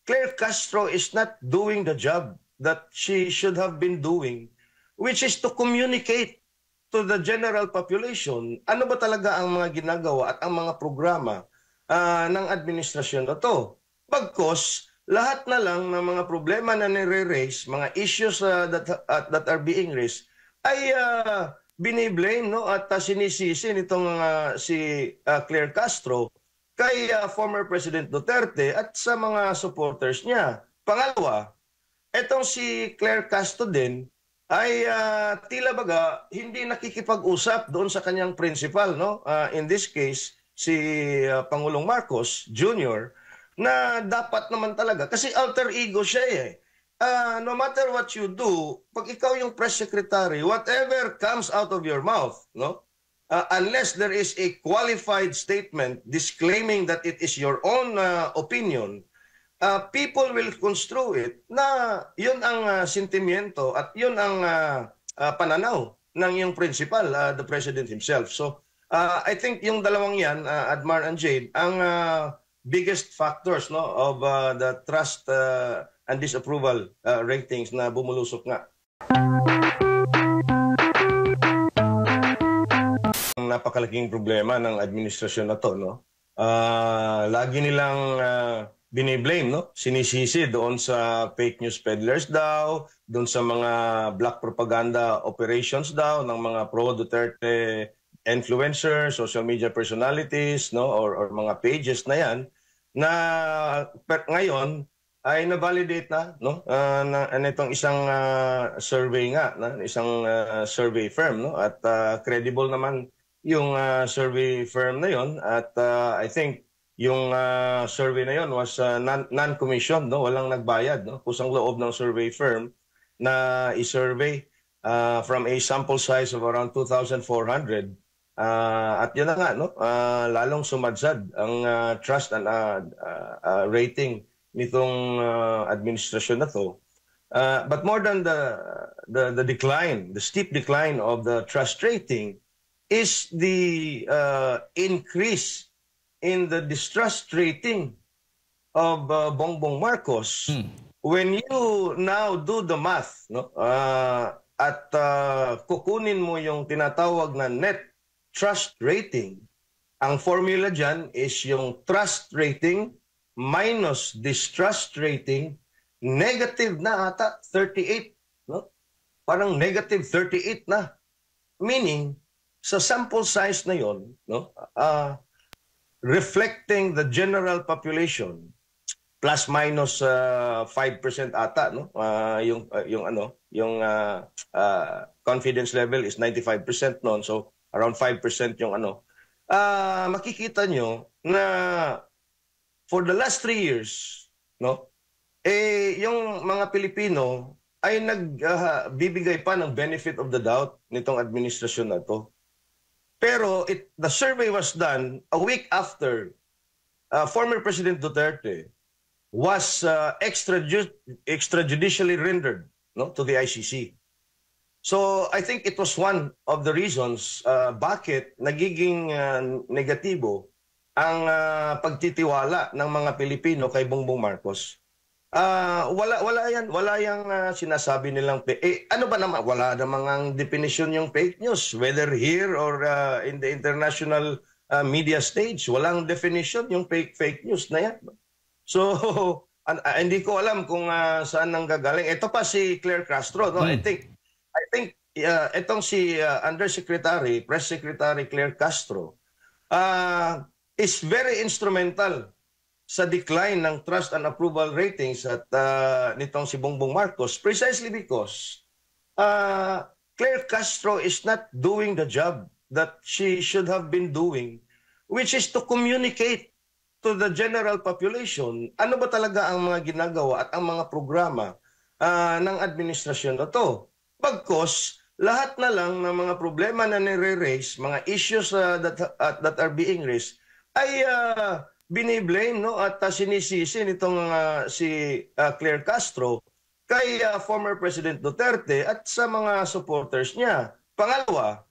Claire Castro is not doing the job that she should have been doing, which is to communicate to the general population ano ba talaga ang mga ginagawa at ang mga programa ng administrasyon na to. Bagkos, lahat na lang ng mga problema na nire-raise, mga issues that are being raised, ay biniblame, no, at sinisisi nitong si Claire Castro kay former President Duterte at sa mga supporters niya. Pangalawa, etong si Claire Castro din ay tila baga hindi nakikipag-usap doon sa kanyang principal, no? In this case, si Pangulong Marcos Jr. na dapat naman talaga kasi alter ego siya eh. No matter what you do, pag ikaw yung press secretary, whatever comes out of your mouth, no? Unless there is a qualified statement disclaiming that it is your own opinion, people will construe it na yun ang sentimiento at yun ang pananaw ng yung principal, the president himself. So, I think yung dalawang yan, Admar and Jade, ang biggest factors, no, of the trust and disapproval ratings na bumulusok nga. Napakalaking problema ng administrasyon na to, no? Lagi nilang biniblame, no? Sinisisi doon sa fake news peddlers daw, doon sa mga black propaganda operations daw ng mga pro-Duterte influencers, social media personalities, no? Or mga pages na yan na ngayon ay na-validate na, no? Itong isang survey nga, isang survey firm, no? At credible naman yung survey firm na yon at I think yung survey na yon was non-commissioned, no? Walang nagbayad, no? Kusang loob ng survey firm na i-survey from a sample size of around 2,400 at yun na nga, no? Lalong sumadsad ang trust and rating nitong administrasyon na to. But more than the decline, the steep decline of the trust rating is the increase in the distrust rating of Bongbong Marcos. When you now do the math, no, at kukunin mo yung tinatawag na net trust rating, ang formula dyan is yung trust rating minus distrust rating, negative na ata 38. No? Parang negative 38 na. Meaning, sa sample size na yon, no, reflecting the general population plus minus 5% ata, no, yung confidence level is 95% noon, so around 5% yung makikita nyo na for the last 3 years, no, yung mga Pilipino ay nagbibigay pa ng benefit of the doubt nitong administrasyon na to. Pero the survey was done a week after former President Duterte was extrajudicially rendered, no, to the ICC. So I think it was one of the reasons bakit nagiging negatibo ang pagtitiwala ng mga Pilipino kay Bongbong Marcos. Wala yang sinasabi nilang ano ba naman, wala namang ang definition yung fake news, whether here or in the international media stage, walang definition yung fake news na yan. So hindi ko alam kung saan nanggagaling. Ito pa si Claire Castro, no? I think itong si Undersecretary, Press Secretary Claire Castro is very instrumental sa decline ng trust and approval ratings at nitong si Bongbong Marcos, precisely because Claire Castro is not doing the job that she should have been doing, which is to communicate to the general population ano ba talaga ang mga ginagawa at ang mga programa ng administrasyon na to. Bagkos, lahat na lang ng mga problema na nire-raise, mga issues that are being raised, ay biniblame, no, at sinisisi nitong si Claire Castro kay former President Duterte at sa mga supporters niya. Pangalawa,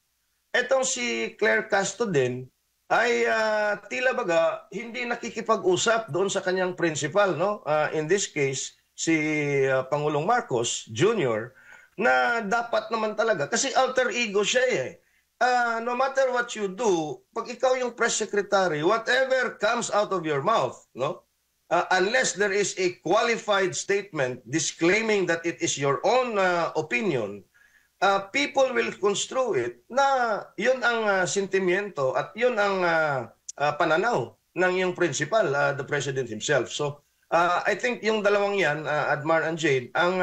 etong si Claire Castro din ay tila baga hindi nakikipag-usap doon sa kanyang principal, no? In this case, si Pangulong Marcos Jr. na dapat naman talaga kasi alter ego siya eh. No matter what you do, pag ikaw yung press secretary, whatever comes out of your mouth, no? Unless there is a qualified statement disclaiming that it is your own opinion, people will construe it na yun ang sentimiento at yun ang pananaw ng yung principal, the president himself. So, I think yung dalawang yan, Admar and Jade, ang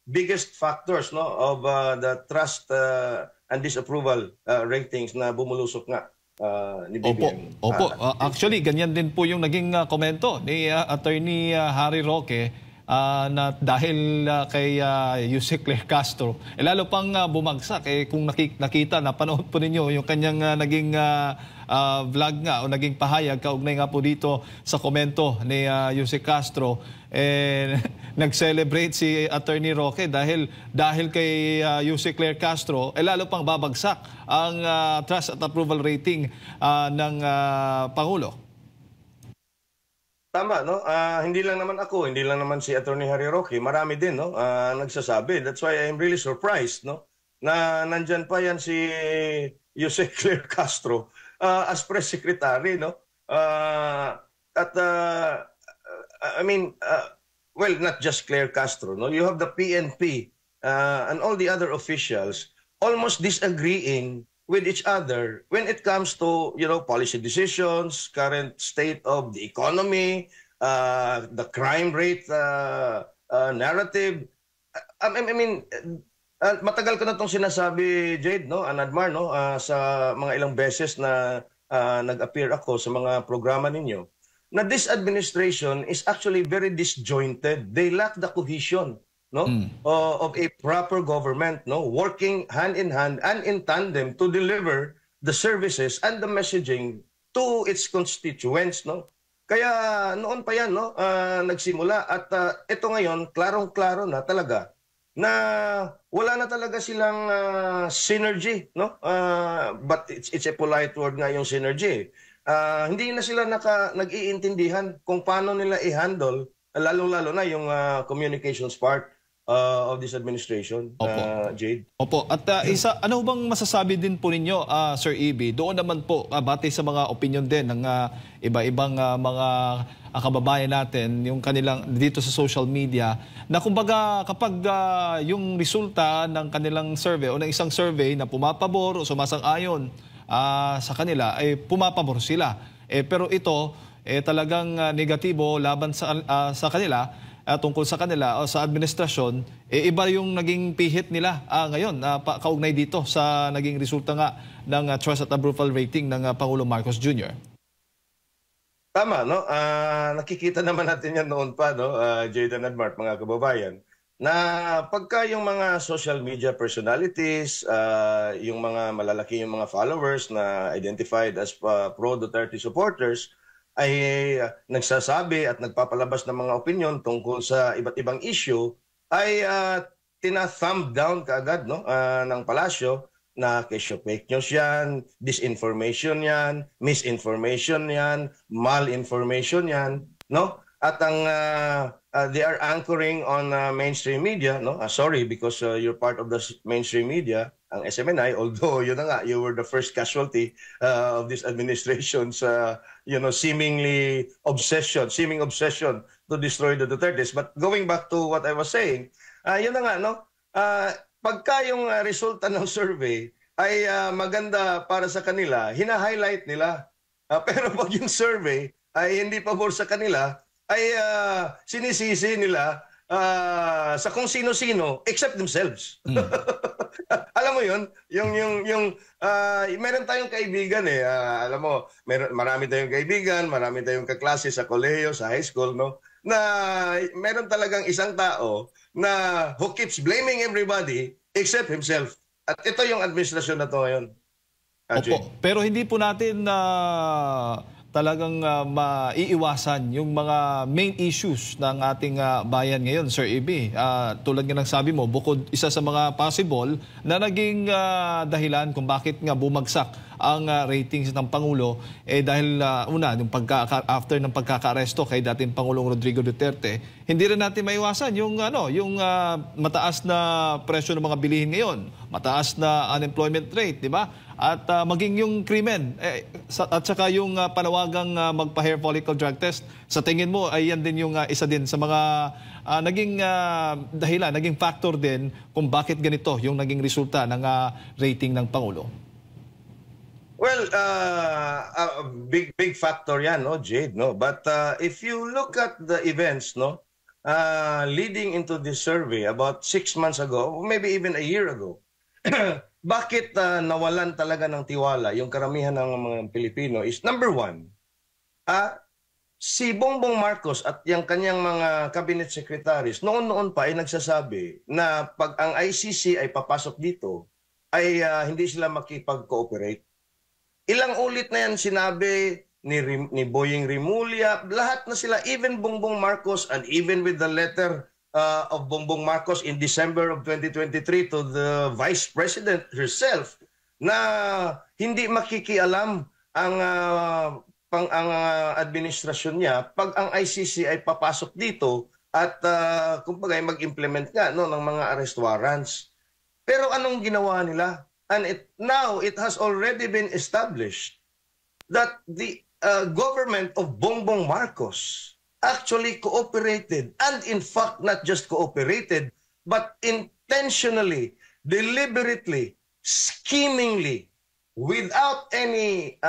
biggest factors, no, of the trust and disapproval ratings na bumulusok nga ni BBM. Opo. Actually, ganyan din po yung naging komento ni Attorney Harry Roque na dahil kay Yusek Claire Castro, lalo pang bumagsak. Kung nakita, napanood po ninyo yung kanyang naging vlog nga o naging pahayag kaugnay nga po dito sa komento ni Yusek Castro. Nag-celebrate si Attorney Roque dahil kay Yusek Claire Castro, lalo pang babagsak ang trust at approval rating ng Pangulo. Tama, no? Hindi lang naman ako, hindi lang naman si Attorney Harry Roque, marami din, no? Nagsasabi. That's why I'm really surprised, no? Na nandyan pa yan si Yusek Claire Castro as press secretary, no? Well, not just Claire Castro, no? You have the PNP and all the other officials almost disagreeing with each other when it comes to, policy decisions, current state of the economy, the crime rate narrative. Matagal ko na itong sinasabi, Jade, no, and Admar, no, sa mga ilang beses na nag-appear ako sa mga programa ninyo, na this administration is actually very disjointed. They lack the cohesion, no, of a proper government, no, working hand in hand and in tandem to deliver the services and the messaging to its constituents, no. Kaya noon pa yan, no, nagsimula at ito ngayon klarong-klaro na talaga na wala na talaga silang synergy, no. But it's a polite word nga yung synergy. Hindi na sila nag-iintindihan kung paano nila i-handle lalong-lalo na yung communications part of this administration, Jade. Opo. At ano bang masasabi din po ninyo, Sir EB? Doon naman po, batay sa mga opinion din ng iba-ibang mga kababayan natin, yung kanilang dito sa social media, na kumbaga kapag yung resulta ng kanilang survey o ng isang survey na pumapabor o sumasang-ayon sa kanila, ay pumapabor sila. Pero ito, talagang negatibo laban sa kanila, tungkol sa kanila o sa administrasyon, iba yung naging pihit nila ngayon, kaugnay dito sa naging resulta nga ng trust at approval rating ng Pangulong Marcos Jr. Tama, no? Nakikita naman natin yan noon pa, no, Jade and Admar, mga kababayan, na pagka yung mga social media personalities, yung mga malalaki yung mga followers na identified as pro-Duterte supporters, ay nagsasabi at nagpapalabas ng mga opinion tungkol sa iba't ibang issue, ay tina-thumb down kaagad, no, ng palasyo na kesyo fake news yan, disinformation yan, misinformation yan, malinformation yan, no? At ang they are anchoring on mainstream media, no? Sorry, because you're part of the mainstream media, ang SMNI, although yun na nga, you were the first casualty of this administration's seeming obsession to destroy the Dutertes. But going back to what I was saying, yun na nga, no? Pagka yung resulta ng survey ay maganda para sa kanila, hina-highlight nila. Pero pag yung survey ay hindi pabor sa kanila, ay sinisisi nila sa kung sino-sino except themselves. Alam mo yun, yung meron tayong kaibigan alam mo, marami tayong kaibigan, marami tayong kaklase sa kolehiyo, sa high school, no, na meron talagang isang tao na who keeps blaming everybody except himself. At ito yung administrasyon na to ngayon. Opo, pero hindi po natin talagang maiiwasan yung mga main issues ng ating bayan ngayon, Sir EB. Tulad nga ng sabi mo, bukod isa sa mga possible na naging dahilan kung bakit nga bumagsak ang ratings ng Pangulo dahil una yung after ng pagkaka-aresto kay dating Pangulong Rodrigo Duterte, hindi rin natin maiwasan yung mataas na presyo ng mga bilihin ngayon, mataas na unemployment rate, di ba? At maging yung krimen at saka yung panawagang magpa-hair follicle drug test, sa tingin mo ay yan din yung isa din sa mga naging dahilan, naging factor din kung bakit ganito yung naging resulta ng rating ng Pangulo? Well, big factor yan, no, Jade, no. But if you look at the events, no, leading into this survey about 6 months ago, maybe even a year ago, bakit nawalan talaga ng tiwala yung karamihan ng mga Pilipino is number one, si Bongbong Marcos at yung kanyang mga cabinet secretaries noon-noon pa ay nagsasabi na pag ang ICC ay papasok dito ay hindi sila makipag-cooperate. Ilang ulit na yan sinabi ni Boying Rimulya, lahat na sila, even Bongbong Marcos, and even with the letter of Bongbong Marcos in December of 2023 to the Vice President herself na hindi makikialam ang administrasyon niya pag ang ICC ay papasok dito at kumbaga mag-implement nga no, ng mga arrest warrants. Pero anong ginawa nila? And now it has already been established that the government of Bongbong Marcos actually cooperated, and in fact not just cooperated, but intentionally, deliberately, schemingly, without any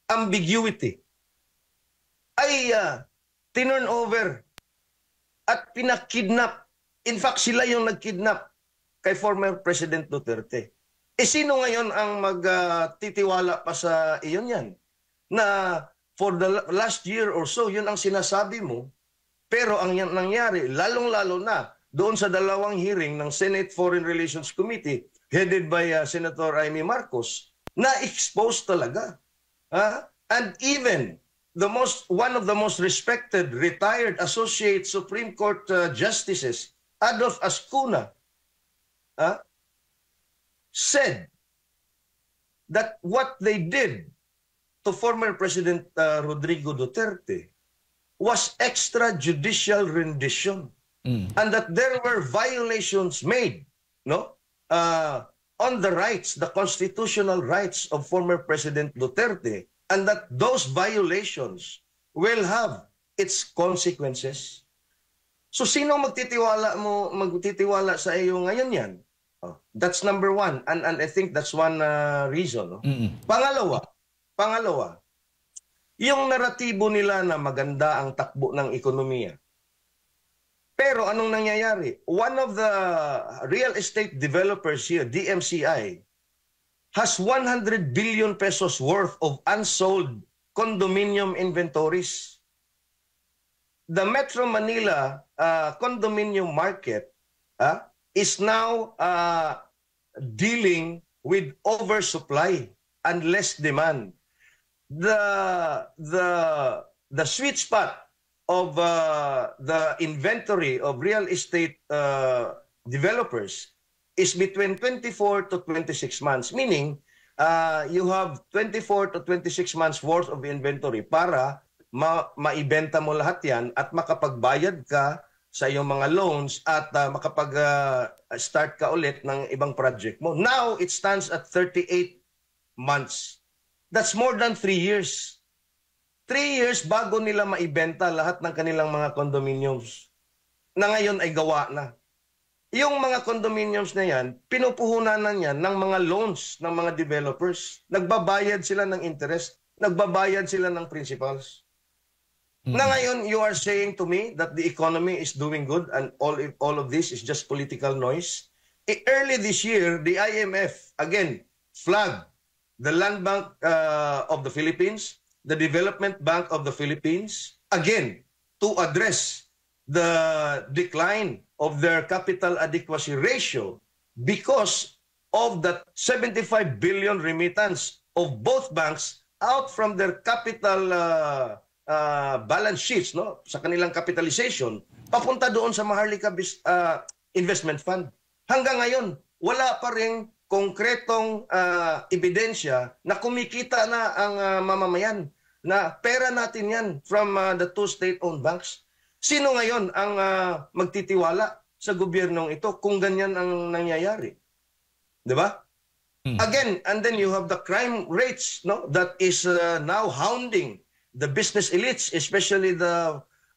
ambiguity, ay tinurn over at pinakidnap. In fact, sila yung nagkidnap kay former President Duterte. Sino ngayon ang magtitiwala pa sa iyon yan? Na for the last year or so, yun ang sinasabi mo. Pero ang nangyari, lalong-lalo na doon sa dalawang hearing ng Senate Foreign Relations Committee headed by Senator Amy Marcos, na-expose talaga. And even one of the most respected retired Associate Supreme Court Justices, Adolf Ascuna, said that what they did to former President Rodrigo Duterte was extrajudicial rendition, and that there were violations made, no, on the rights, the constitutional rights of former President Duterte, and that those violations will have its consequences. So sino magtitiwala sa iyo ngayon yan? That's number one, and I think that's one reason. No? Pangalawa, yung naratibo nila na maganda ang takbo ng ekonomiya. Pero anong nangyayari? One of the real estate developers here, DMCI, has 100 billion pesos worth of unsold condominium inventories. The Metro Manila condominium market is now dealing with oversupply and less demand. The sweet spot of the inventory of real estate developers is between 24 to 26 months, meaning you have 24 to 26 months worth of inventory para maibenta mo lahat yan at makapagbayad ka sa iyong mga loans at makapag-start ka ulit ng ibang project mo. Now, it stands at 38 months. That's more than 3 years. 3 years bago nila maibenta lahat ng kanilang mga condominiums na ngayon ay gawa na. Yung mga condominiums na yan, pinupuhunan na yan ng mga loans ng mga developers. Nagbabayad sila ng interest, nagbabayad sila ng principals. Na ngayon, you are saying to me that the economy is doing good and all of this is just political noise. Early this year, the IMF, again, flagged the Land Bank of the Philippines, the Development Bank of the Philippines, again, to address the decline of their capital adequacy ratio because of the 75 billion remittance of both banks out from their capital balance sheets, no, sa kanilang capitalization, papunta doon sa Maharlika Investment Fund. Hanggang ngayon, wala pa ring konkretong ebidensya na kumikita na ang mamamayan, na pera natin yan from the two state-owned banks. Sino ngayon ang magtitiwala sa gobyernong ito kung ganyan ang nangyayari? Di ba? Again, and then you have the crime rates, no, that is now hounding the business elites, especially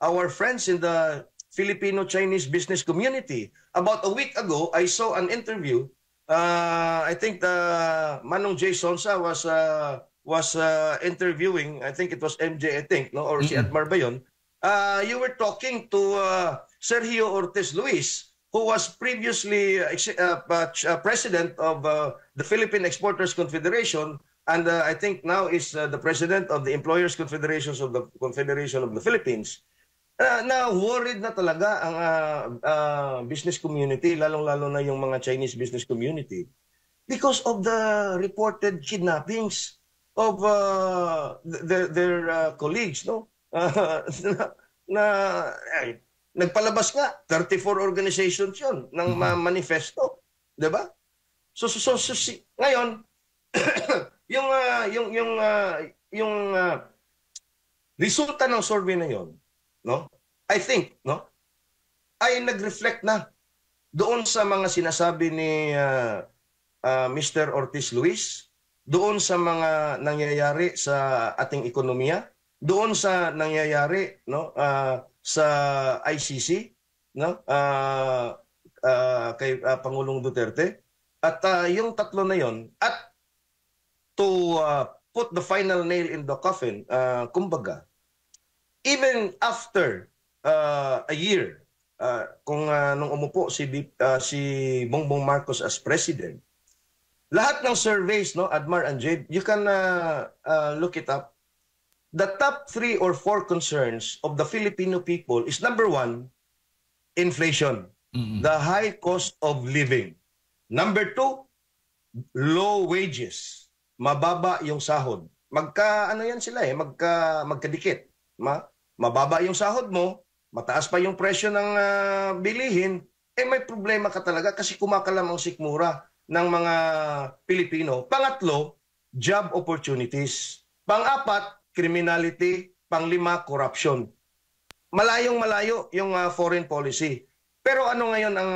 our friends in the Filipino-Chinese business community. About a week ago, I saw an interview. I think Manong J. Sonsa was interviewing. I think it was MJ. I think, no, or si Admar ba yun? You were talking to Sergio Ortiz Luis, who was previously president of the Philippine Exporters Confederation, and I think now is the president of the Employers Confederations of the Confederation of the Philippines. Na worried na talaga ang business community, lalong-lalo na yung mga Chinese business community, because of the reported kidnappings of their colleagues, no? Nagpalabas nga 34 organizations yon ng manifesto, 'di ba? So ngayon yung resulta ng survey na yon, no? I think, no, ay nag-reflect na doon sa mga sinasabi ni Mr. Ortiz Luis, doon sa mga nangyayari sa ating ekonomiya, doon sa nangyayari, no, sa ICC, no, kay Pangulong Duterte, at yung tatlo na yon, at to put the final nail in the coffin, kumbaga, even after a year, kung nung umupo si Bongbong Marcos as president, lahat ng surveys, no, Admar and Jade, you can look it up. The top 3 or 4 concerns of the Filipino people is, number 1, inflation, the high cost of living. Number 2, low wages, mababa yung sahod. Ano yan sila magkadikit. Mababa yung sahod mo, mataas pa yung presyo ng bilihin, may problema ka talaga kasi kumakalam ang sikmura ng mga Pilipino. Pangatlo, job opportunities. Pang-apat, criminality. Pang-lima, corruption. Malayong-malayo yung foreign policy. Pero ano ngayon ang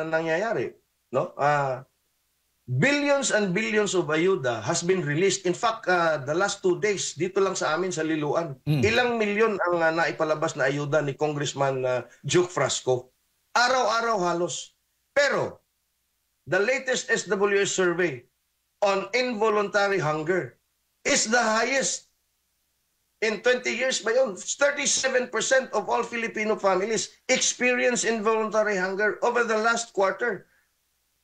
nangyayari? No? Billions and billions of ayuda has been released. In fact, the last 2 days, dito lang sa amin sa Liloan, ilang milyon ang naipalabas na ayuda ni Congressman Juke Frasco. Araw-araw halos. Pero, the latest SWS survey on involuntary hunger is the highest in 20 years ba yun? 37% of all Filipino families experience involuntary hunger over the last quarter.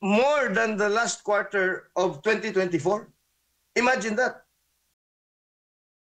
More than the last quarter of 2024. Imagine that.